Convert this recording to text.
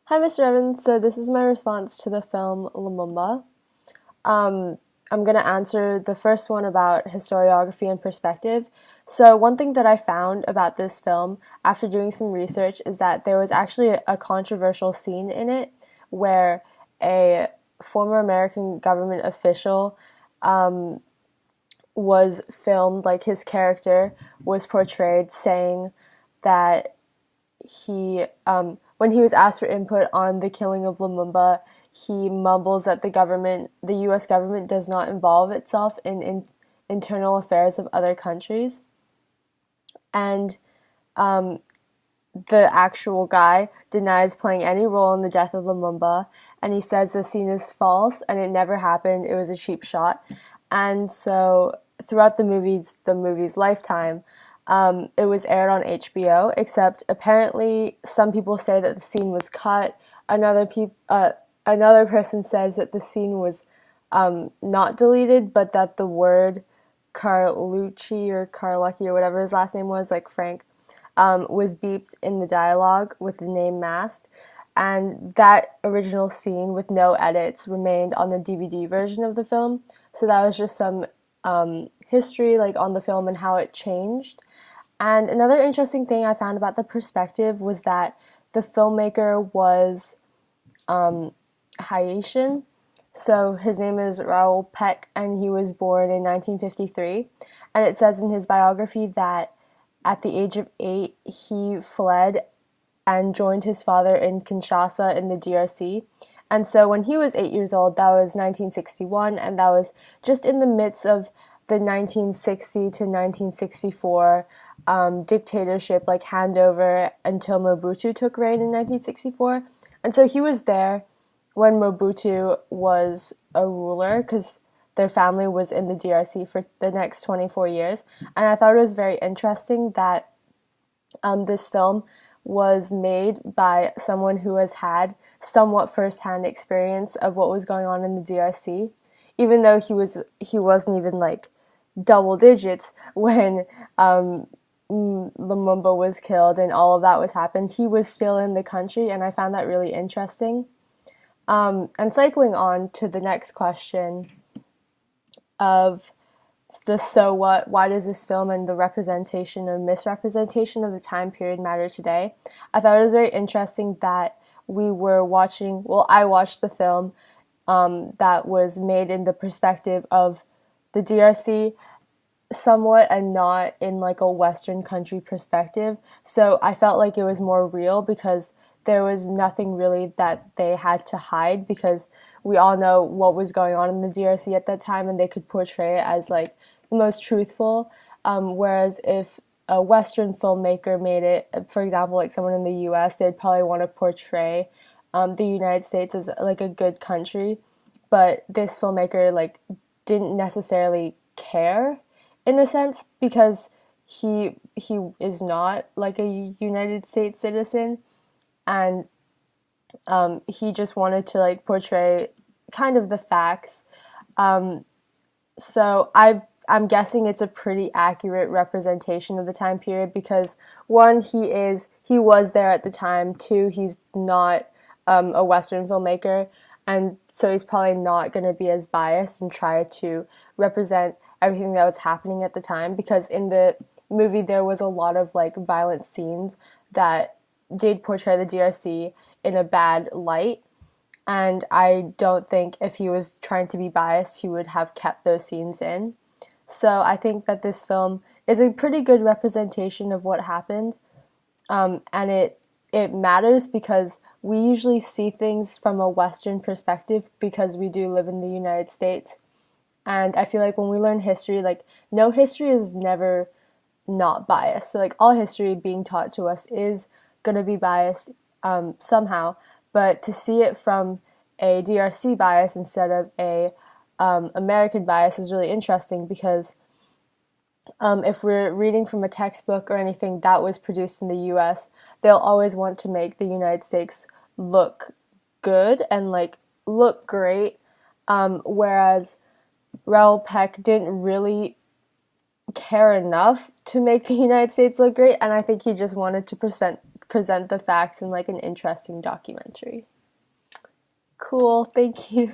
Hi, Mr. Evans. So this is my response to the film Lumumba. Um, I'm going to answer the first one about historiography and perspective. So one thing that I found about this film after doing some research is that there was actually a controversial scene in it where a former American government official was filmed, like his character was portrayed saying that when he was asked for input on the killing of Lumumba, he mumbles that the U.S. government, does not involve itself in internal affairs of other countries, and the actual guy denies playing any role in the death of Lumumba, and he says the scene is false and it never happened. It was a cheap shot, and so throughout the movie's lifetime, it was aired on HBO. Except apparently, some people say that the scene was cut. Another person says that the scene was not deleted, but that the word Carlucci or Carlucky or whatever his last name was, like Frank, was beeped in the dialogue with the name masked. And that original scene with no edits remained on the DVD version of the film. So that was just some history like on the film and how it changed. And another interesting thing I found about the perspective was that the filmmaker was Haitian. So his name is Raoul Peck, and he was born in 1953. And it says in his biography that at the age of 8, he fled and joined his father in Kinshasa in the DRC. And so when he was 8 years old, that was 1961, and that was just in the midst of the 1960 to 1964 dictatorship, like handover until Mobutu took reign in 1964. And so he was there when Mobutu was a ruler because their family was in the DRC for the next 24 years. And I thought it was very interesting that this film was made by someone who has had somewhat firsthand experience of what was going on in the DRC, even though he wasn't even like double digits when Lumumba was killed and all of that was happened. He was still in the country, and I found that really interesting. And cycling on to the next question of the so what, why does this film and the representation or misrepresentation of the time period matter today? I thought it was very interesting that I watched the film that was made in the perspective of the DRC somewhat and not in like a Western country perspective. So I felt like it was more real because there was nothing really that they had to hide because we all know what was going on in the DRC at that time and they could portray it as like the most truthful. Whereas if a Western filmmaker made it, for example, like someone in the US, they'd probably want to portray the United States as like a good country. But this filmmaker like didn't necessarily care in a sense because he is not like a United States citizen, and he just wanted to like portray kind of the facts. So I'm guessing it's a pretty accurate representation of the time period because one, he was there at the time. Two, he's not a Western filmmaker, and so he's probably not going to be as biased and try to represent everything that was happening at the time because in the movie there was a lot of like violent scenes that did portray the DRC in a bad light, and I don't think if he was trying to be biased he would have kept those scenes in. So I think that this film is a pretty good representation of what happened, and it matters because we usually see things from a Western perspective because we do live in the United States. And I feel like when we learn history, like no history is never not biased. So like all history being taught to us is gonna be biased somehow. But to see it from a DRC bias instead of a American bias is really interesting because if we're reading from a textbook or anything that was produced in the U.S., they'll always want to make the United States look good and like look great, whereas Raoul Peck didn't really care enough to make the United States look great, and I think he just wanted to present the facts in like an interesting documentary. Cool, thank you.